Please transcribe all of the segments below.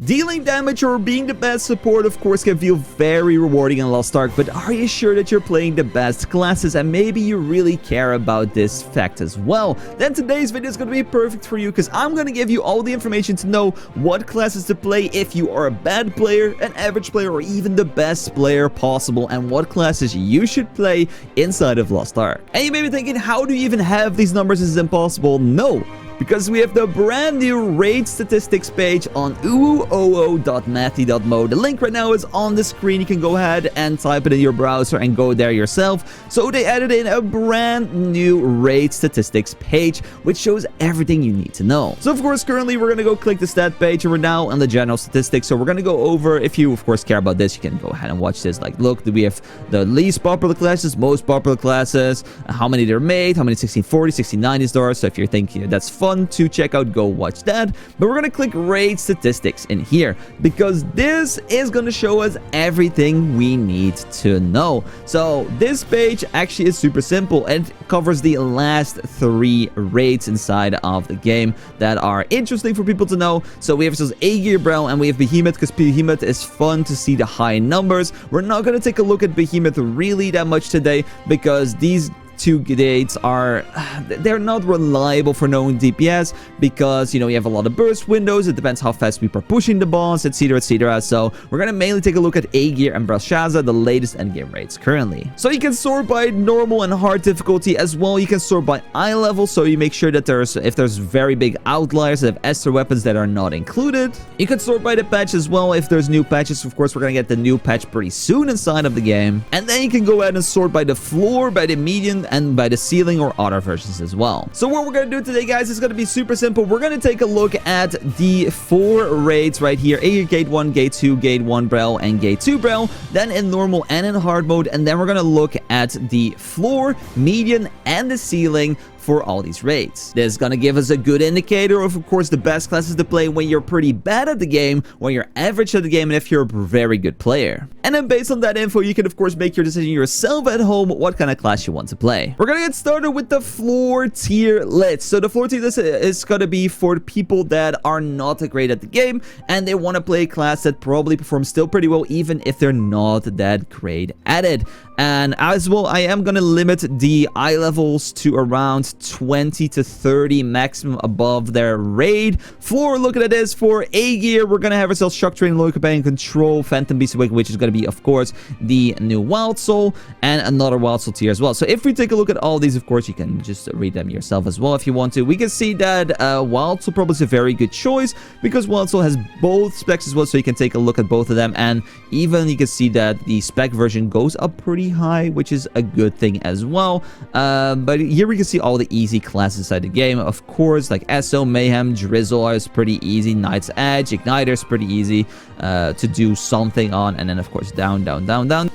Dealing damage or being the best support, of course, can feel very rewarding in Lost Ark, but are you sure that you're playing the best classes and maybe you really care about this fact as well? Then today's video is going to be perfect for you because I'm going to give you all the information to know what classes to play if you are a bad player, an average player, or even the best player possible, and what classes you should play inside of Lost Ark. And you may be thinking, how do you even have these numbers? This is impossible. No. Because we have the brand new raid statistics page on oo.mathy.mo. The link right now is on the screen. You can go ahead and type it in your browser and go there yourself. So they added in a brand new raid statistics page, which shows everything you need to know. So of course, currently we're going to go click the stat page and we're now on the general statistics. So we're going to go over, if you of course care about this, you can go ahead and watch this. Like, look, we have the least popular classes, most popular classes, how many they're made, how many 1640, 1690s there are. So if you're thinking that's fun to check out, go watch that. But we're gonna click raid statistics in here because this is gonna show us everything we need to know. So this page actually is super simple and covers the last 3 raids inside of the game that are interesting for people to know. So we have A-Gear Brel and we have Behemoth, because Behemoth is fun to see the high numbers. We're not gonna take a look at Behemoth really that much today because these 2 dates are, they're not reliable for knowing DPS because, you know, you have a lot of burst windows. It depends how fast people are pushing the boss, etc, etc. So we're gonna mainly take a look at A-Gear and Brelshaza, the latest endgame raids currently. So you can sort by normal and hard difficulty as well. You can sort by eye level, so you make sure that if there's very big outliers that have Esther weapons that are not included. You can sort by the patch as well. If there's new patches, of course, we're gonna get the new patch pretty soon inside of the game. And then you can go ahead and sort by the floor, by the median, and by the ceiling or other versions as well. So what we're going to do today, guys, is going to be super simple. We're going to take a look at the 4 raids right here. Gate 1, Gate 2, Gate 1 Brel, and Gate 2 Brel. Then in normal and in hard mode. And then we're going to look at the floor, median, and the ceiling for all these raids. This is going to give us a good indicator of course, the best classes to play when you're pretty bad at the game, when you're average at the game, and if you're a very good player. And then based on that info, you can of course make your decision yourself at home what kind of class you want to play. We're going to get started with the floor tier list. So the floor tier list is going to be for people that are not great at the game and they want to play a class that probably performs still pretty well even if they're not that great at it. And as well, I am going to limit the eye levels to around 20 to 30 maximum above their raid. Floor, look at this. For A-Gear, we're going to have ourselves Shock Train, Loyal Companion, Control, Phantom Beast Awakening, which is going to be, of course, the new Wild Soul, and another Wild Soul tier as well. So if we take a look at all these, of course, you can just read them yourself as well if you want to. We can see that Wild Soul probably is a very good choice because Wild Soul has both specs as well, so you can take a look at both of them. And even you can see that the spec version goes up pretty high, which is a good thing as well. But here we can see all the easy classes inside the game. Of course, like SO, Mayhem, Drizzle is pretty easy. Knight's Edge, Igniter is pretty easy to do something on. And then, of course, down.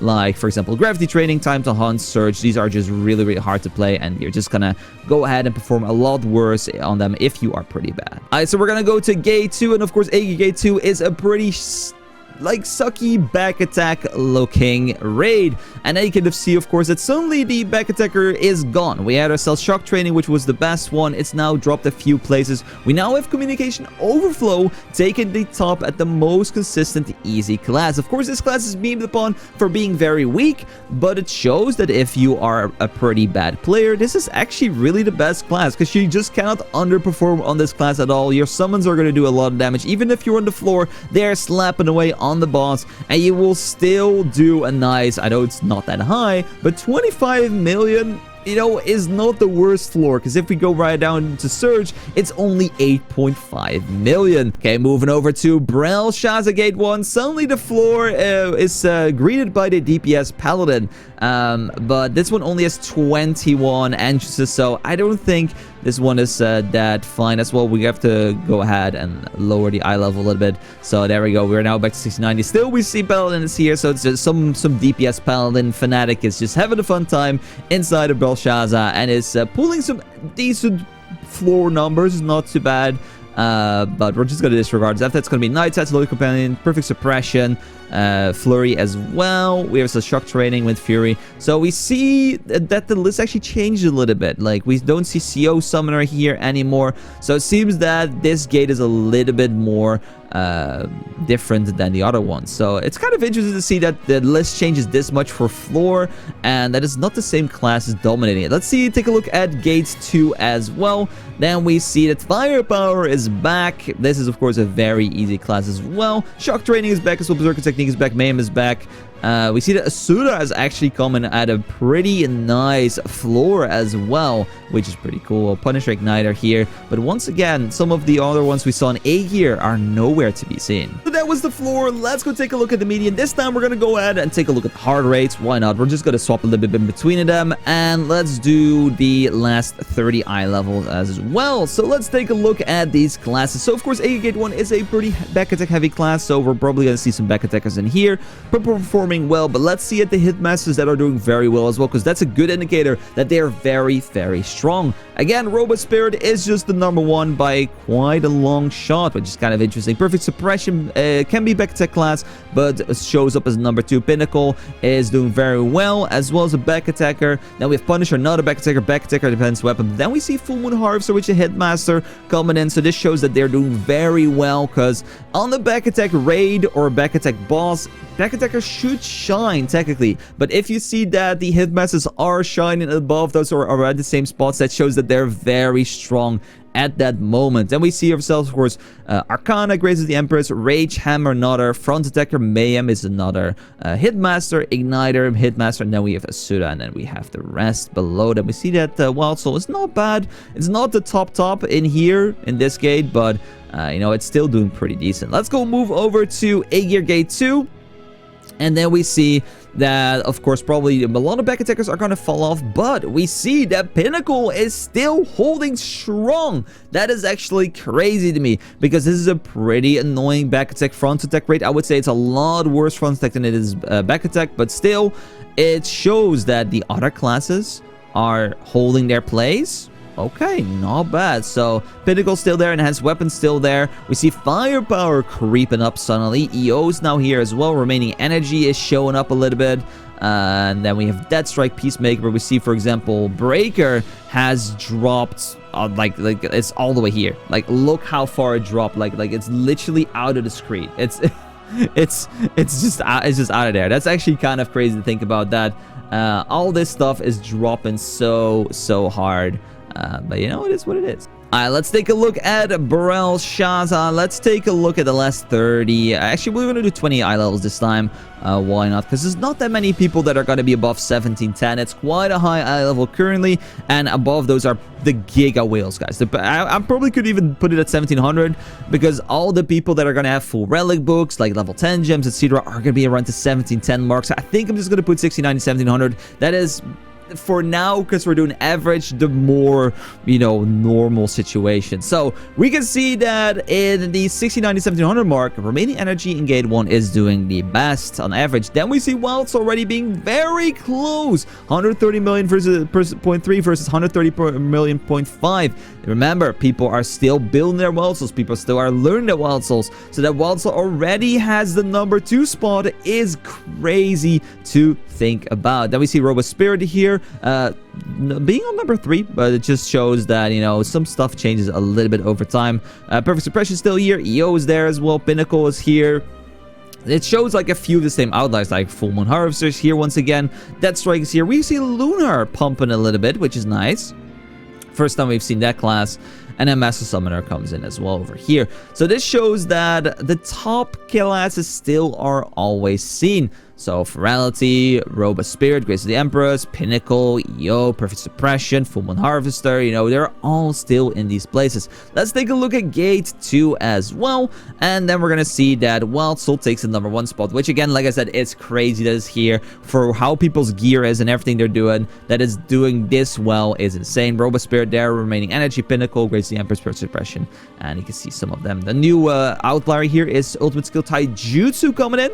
Like, for example, Gravity Training, Time to Hunt, Surge. These are just really, really hard to play. And you're just gonna go ahead and perform a lot worse on them if you are pretty bad. Alright, so we're gonna go to Gate 2. And, of course, Gate 2 is a pretty sucky back attack looking raid. And then you can see, of course, that suddenly the back attacker is gone. We had ourselves Shock Training, which was the best one. It's now dropped a few places. We now have Communication Overflow taking the top at the most consistent easy class. Of course, this class is beamed upon for being very weak, but it shows that if you are a pretty bad player, this is actually really the best class because you just cannot underperform on this class at all. Your summons are going to do a lot of damage. Even if you're on the floor, they're slapping away on the boss and you will still do a nice, I know it's not that high, but 25 million, you know, is not the worst floor, because if we go right down to Surge, it's only 8.5 million. Okay, moving over to Brelshaza Gate 1. Suddenly the floor is greeted by the DPS Paladin, but this one only has 21 entrances, so I don't think this one is that fine as well. We have to go ahead and lower the eye level a little bit. So there we go. We're now back to 6090. Still, we see Paladins here, so it's just some DPS Paladin fanatic is just having a fun time inside of Brelshaza and is pulling some decent floor numbers. Not too bad. But we're just going to disregard that. That's going to be Night Sight, Loyal Companion, Perfect Suppression, Flurry as well. We have a Shock Training with Fury. So we see that the list actually changed a little bit. Like, we don't see CO Summoner here anymore. So it seems that this gate is a little bit more different than the other ones. So it's kind of interesting to see that the list changes this much for floor, and that is not the same class as dominating it. Let's see, take a look at Gates 2 as well. Then we see that Firepower is back. This is, of course, a very easy class as well. Shock Training is back as well. Berserker Technique is back. Mayhem is back. We see that Asura is actually coming at a pretty nice floor as well, which is pretty cool. Punisher Igniter here. But once again, some of the other ones we saw in A gear are nowhere to be seen. So that was the floor. Let's go take a look at the median. This time we're going to go ahead and take a look at the heart rates. Why not? We're just going to swap a little bit in between them. And let's do the last 30 eye levels as well. So let's take a look at these classes. So of course, A Gate 1 is a pretty back attack heavy class. So we're probably going to see some back attackers in here. But performing well, but let's see at the hitmasters that are doing very well as well, because that's a good indicator that they are very, very strong. Again, Robot Spirit is just the #1 by quite a long shot, which is kind of interesting. Perfect Suppression can be back attack class, but shows up as #2. Pinnacle is doing very well, as well as a back attacker. Then we have Punisher, not a back attacker. Back attacker defense weapon. Then we see Full Moon Harvester, which is a hitmaster coming in. So this shows that they're doing very well, because on the back attack raid or back attack boss, back attacker should shine technically, but if you see that the hitmasters are shining above those or are at the same spots, that shows that they're very strong at that moment. Then we see ourselves, of course, Arcana grazes the Empress, Rage Hammer another, Front Attacker Mayhem is another, Hitmaster, Igniter, Hitmaster, and then we have Asura, and then we have the rest below them. We see that Wild Soul is not bad. It's not the top in here in this gate, but you know, it's still doing pretty decent. Let's go move over to A Gear Gate 2. And then we see that, of course, probably a lot of back attackers are going to fall off, but we see that Pinnacle is still holding strong. That is actually crazy to me, because this is a pretty annoying back attack front attack rate. I would say it's a lot worse front attack than it is back attack, but still, it shows that the other classes are holding their place. Okay, not bad. So Pinnacle's still there, Enhanced Weapon's still there. We see Firepower creeping up suddenly. EO's now here as well. Remaining Energy is showing up a little bit. And then we have Deathstrike, Peacemaker. We see, for example, Breaker has dropped like it's all the way here. Like, look how far it dropped. Like it's literally out of the screen. It's just out of there. That's actually kind of crazy to think about that. All this stuff is dropping so hard. But you know, it is what it is. Alright, let's take a look at Brelshaza. Let's take a look at the last 30. Actually, we're going to do 20 eye levels this time. Why not? Because there's not that many people that are going to be above 1710. It's quite a high eye level currently. And above those are the Giga Whales, guys. I probably could even put it at 1700. Because all the people that are going to have full relic books, like level 10 gems, etc., are going to be around the 1710 mark. So I think I'm just going to put 69 to 1700. That is, for now, because we're doing average, the more, you know, normal situation. So we can see that in the 69 to 1700 mark, remaining energy in gate 1 is doing the best on average. Then we see Wilds already being very close. 130 million versus 0.3 versus 130 million 0.5. Remember, people are still building their Wild Souls. People still are learning their Wild Souls. So that Wild Soul already has the #2 spot is crazy to think about. Then we see Robot Spirit here being on #3, but it just shows that, you know, some stuff changes a little bit over time. Perfect Suppression is still here. EO is there as well. Pinnacle is here. It shows like a few of the same outliers, like Full Moon Harvesters here once again. Deathstrike is here. We see Lunar pumping a little bit, which is nice. First time we've seen that class. And then Master Summoner comes in as well over here. So this shows that the top classes still are always seen. So Ferality, Robot Spirit, Grace of the Empress, Pinnacle, EO, Perfect Suppression, Full Moon Harvester, you know, they're all still in these places. Let's take a look at Gate 2 as well. And then we're going to see that Wild Soul takes the #1 spot, which again, like I said, it's crazy that it's here. For how people's gear is and everything they're doing, that is doing this well is insane. Robot Spirit there, Remaining Energy, Pinnacle, Grace of the Empress, Perfect Suppression. And you can see some of them. The new outlier here is Ultimate Skill Taijutsu coming in.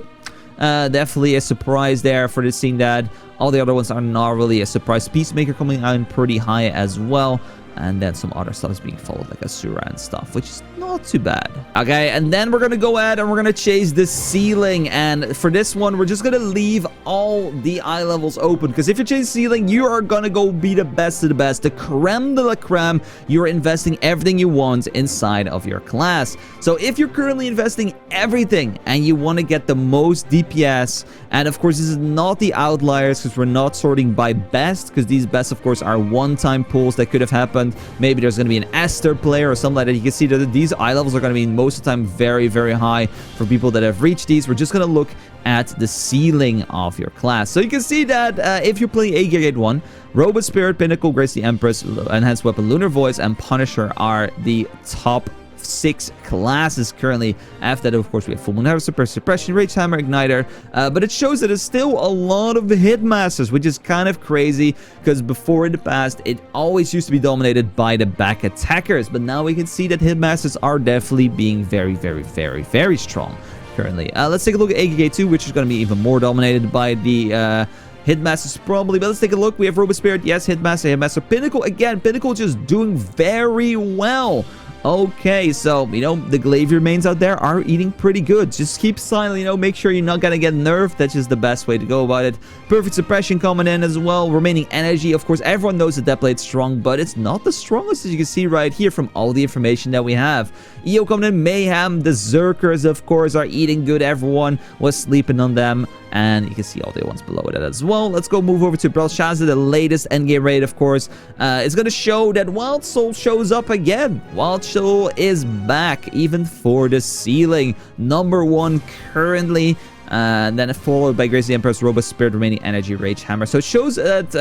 Definitely a surprise there for the seeing that. All the other ones are not really a surprise. Peacemaker coming out pretty high as well. and then some other stuff is being followed, like Asura and stuff, which is not too bad. Okay, and then we're gonna go ahead and we're gonna chase the ceiling, and for this one, we're just gonna leave all the eye levels open, because if you're chasing ceiling, you are gonna go be the best of the best, the creme de la creme. You're investing everything you want inside of your class. So if you're currently investing everything and you want to get the most DPS, and of course this is not the outliers because we're not sorting by best, because these best of course are one-time pulls that could have happened. Maybe there's going to be an Esther player or something like that. You can see that these eye levels are going to be most of the time very, very high for people that have reached these. We're just going to look at the ceiling of your class. So you can see that if you're playing A Grade 1, Robot Spirit, Pinnacle, Grace the Empress, Enhanced Weapon, Lunar Voice, and Punisher are the top 6 classes currently. After that, of course, we have Full Moon Harvester, Suppression, Rage Hammer, Igniter, but it shows that there's still a lot of the Hitmasters, which is kind of crazy, because before in the past, it always used to be dominated by the back attackers, but now we can see that Hitmasters are definitely being very, very, very, very strong currently. Let's take a look at AGK 2, which is going to be even more dominated by the Hitmasters probably, but let's take a look. We have Robot Spirit, yes, Hitmaster, Pinnacle, again, Pinnacle just doing very well. Okay, so, you know, the Glavier mains out there are eating pretty good. Just keep silent, you know, make sure you're not gonna get nerfed. That's just the best way to go about it. Perfect Suppression coming in as well. Remaining Energy, of course, everyone knows that Blade's strong, but it's not the strongest, as you can see right here from all the information that we have. EO coming in, Mayhem, the Zerkers, of course, are eating good. Everyone was sleeping on them. And you can see all the ones below that as well. Let's go move over to Brelshaza, the latest endgame raid, of course. It's going to show that Wild Soul shows up again. Wild Soul is back, even for the ceiling. #1 currently. And then followed by Grace the Empress, Robot Spirit, Remaining Energy, Rage Hammer. So it shows that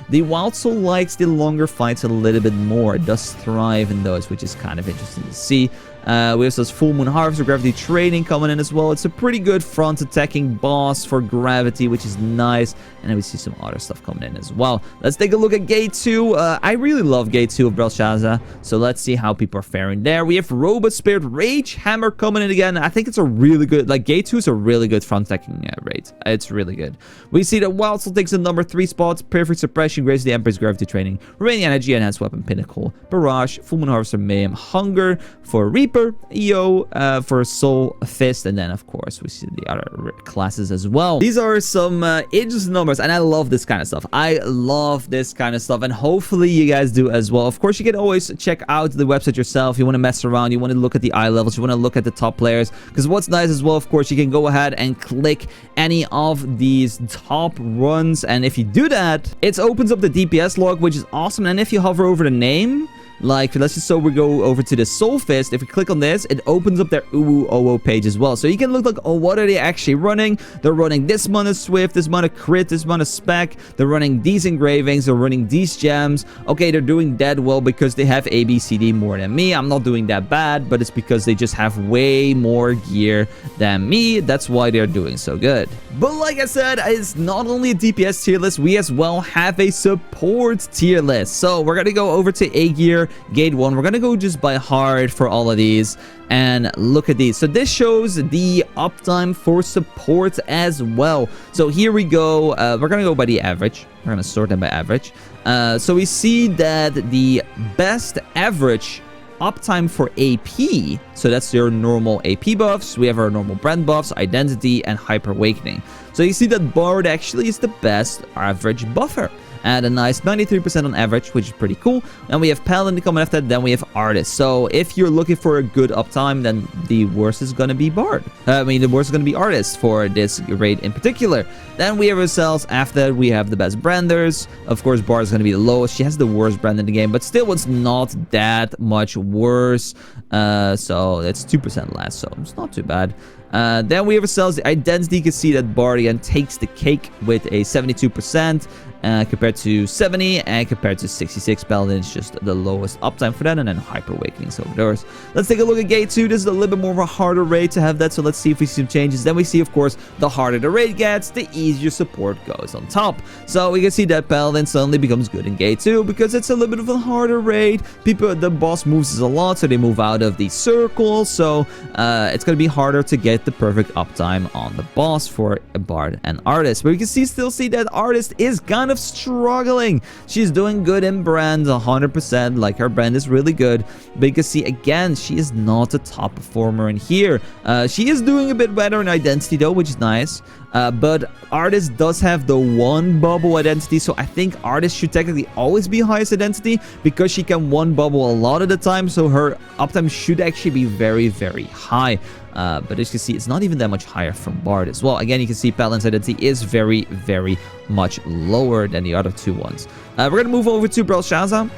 the Wild Soul likes the longer fights a little bit more. It does thrive in those, which is kind of interesting to see. We have those Full Moon Harvester, Gravity Training coming in as well. It's a pretty good front attacking boss for Gravity, which is nice. And then we see some other stuff coming in as well. Let's take a look at Gate 2. I really love Gate 2 of Brelshaza. So let's see how people are faring there. We have Robot Spirit, Rage Hammer coming in again. I think it's a really good, like Gate 2 is a really good front attacking rate. It's really good. We see that Wild Soul takes the #3 spots. Perfect Suppression, Grace the Empress, Gravity Training, Remaining Energy, Enhanced Weapon, Pinnacle, Barrage, Full Moon Harvester, Mayhem, Hunger for Reaper, EO for Soul Fist, and then of course we see the other classes as well. These are some interesting numbers, and I love this kind of stuff. I love this kind of stuff, and hopefully you guys do as well. Of course, you can always check out the website yourself. You want to mess around, you want to look at the eye levels, you want to look at the top players, because what's nice as well, of course, you can go ahead and click any of these top runs, and if you do that, it opens up the DPS log, which is awesome. And if you hover over the name, like, let's just so we go over to the Soul Fist. If we click on this, it opens up their OO page as well. So you can look like, oh, what are they actually running? They're running this amount of Swift, this amount of Crit, this amount of Spec. They're running these engravings. They're running these gems. Okay, they're doing that well because they have ABCD more than me. I'm not doing that bad, but it's because they just have way more gear than me. That's why they're doing so good. But like I said, it's not only a DPS tier list. We as well have a support tier list. So we're going to go over to A gear. Gate 1, we're gonna go just by hard for all of these and look at these. So this shows the uptime for support as well. So here we go. We're gonna go by the average. We're gonna sort them by average. So we see that the best average uptime for AP, so that's your normal AP buffs. We have our normal brand buffs, Identity, and Hyper Awakening. So you see that Bard actually is the best average buffer. And a nice 93% on average, which is pretty cool. And we have Paladin coming after that. Then we have Artist. So if you're looking for a good uptime, then the worst is going to be Bard. The worst is going to be Artist for this raid in particular. Then we have ourselves. After that, we have the best Branders. Of course, Bard is going to be the lowest. She has the worst brand in the game, but still it's not that much worse. So it's 2% less, so it's not too bad. Then we have ourselves the Identity. You can see that Bardian takes the cake with a 72%. Compared to 70, and compared to 66, Paladin is just the lowest uptime for that, and then Hyper Awakening over theirs. Let's take a look at Gate 2. This is a little bit more of a harder raid to have that, so let's see if we see some changes. Then we see, of course, the harder the raid gets, the easier support goes on top. So we can see that Paladin suddenly becomes good in Gate 2 because it's a little bit of a harder raid. The boss moves a lot, so they move out of the circle, so it's going to be harder to get the perfect uptime on the boss for a Bard and Artist. But we can still see that Artist is kind of of struggling. She's doing good in brand 100%, like her brand is really good, but you can see again she is not a top performer in here. She is doing a bit better in identity though, which is nice. But artist does have the one bubble identity, so I think artist should technically always be highest identity because she can one bubble a lot of the time, so her uptime should actually be very, very high. But as you can see, it's not even that much higher from Bard as well. Again, you can see Paladin's identity is very, very much lower than the other two ones. We're going to move over to Brelshaza.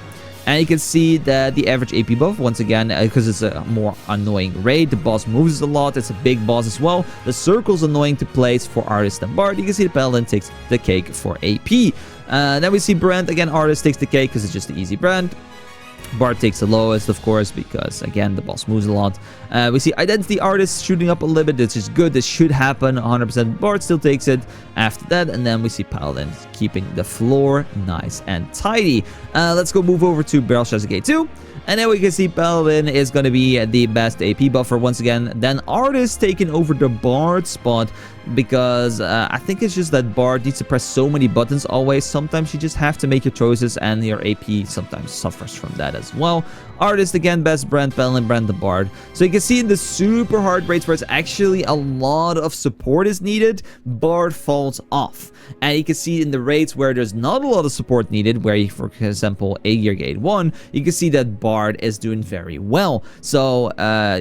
And you can see that the average AP buff, once again, because it's a more annoying raid, the boss moves a lot, it's a big boss as well. The circle's annoying to place for Artist and Bard. You can see the Paladin takes the cake for AP. Then we see Brand, again, Artist takes the cake because it's just the easy brand. Bard takes the lowest, of course, because, again, the boss moves a lot. We see Identity Artist shooting up a little bit. This is good. This should happen 100%. Bard still takes it after that. And then we see Paladin keeping the floor nice and tidy. Let's go move over to Brelshaza Gate 2. And then we can see Paladin is going to be the best AP buffer once again. Then Artist taking over the Bard spot because I think it's just that Bard needs to press so many buttons always. Sometimes you just have to make your choices and your AP sometimes suffers from that as well. Artist, again, best brand, Paladin, brand, the Bard. So you can see in the super hard raids where it's actually a lot of support is needed, Bard falls off. And you can see in the raids where there's not a lot of support needed, where you, for example, A-Gear Gate 1, you can see that Bard is doing very well. So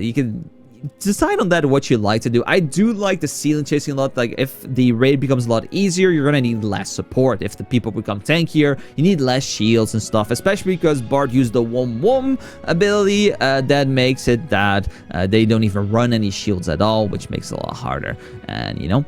you can decide on that what you like to do. I do like the ceiling chasing a lot. Like if the raid becomes a lot easier, you're gonna need less support. If the people become tankier, you need less shields and stuff, especially because Bard used the Wom ability that makes it that they don't even run any shields at all, which makes it a lot harder. And you know,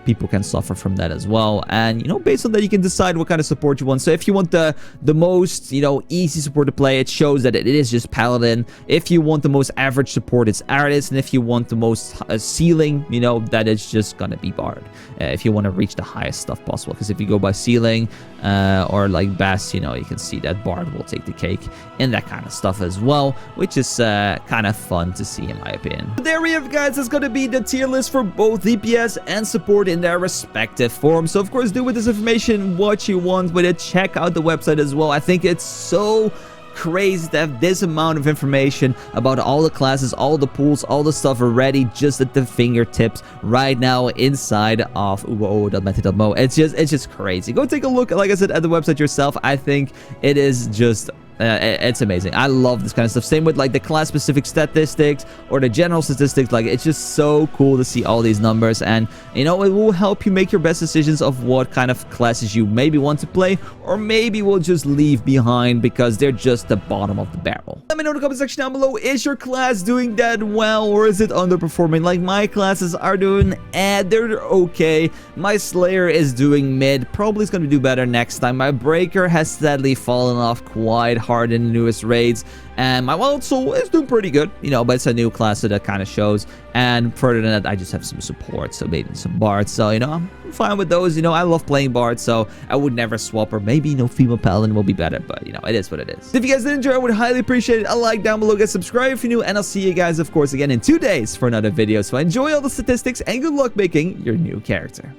people can suffer from that as well. And you know, based on that, you can decide what kind of support you want. So if you want the most, you know, easy support to play, it shows that it is just Paladin. If you want the most average support, it's Artist. And if you want the most ceiling, you know, that is just gonna be Bard. If you want to reach the highest stuff possible, because if you go by ceiling or like best, you know, you can see that Bard will take the cake and that kind of stuff as well, which is kind of fun to see in my opinion. But there we have, guys. That's gonna be the tier list for both DPS and support in their respective forms. So of course, do with this information what you want with it. Check out the website as well. I think it's so crazy to have this amount of information about all the classes, all the pools, all the stuff already just at the fingertips right now inside of uo.meta.mo. It's just crazy. Go take a look, like I said, at the website yourself. I think it is just it's amazing. I love this kind of stuff. Same with like the class specific statistics or the general statistics. Like it's just so cool to see all these numbers, and you know, it will help you make your best decisions of what kind of classes you maybe want to play or maybe will just leave behind because they're just the bottom of the barrel. Let me know in the comment section down below, is your class doing that well or is it underperforming? Like my classes are doing they're okay. My Slayer is doing mid, probably is going to do better next time. My Breaker has sadly fallen off quite hard in the newest raids, and my Wild Soul is doing pretty good, you know, but it's a new class, so that kind of shows. And further than that, I just have some support, so maybe some Bards, so you know, I'm fine with those. You know, I love playing Bards, so I would never swap, or maybe, you know, female Paladin will be better, but you know, it is what it is. If you guys did enjoy, I would highly appreciate a like down below, guys, subscribe if you're new, and I'll see you guys, of course, again in 2 days for another video. So enjoy all the statistics and good luck making your new character.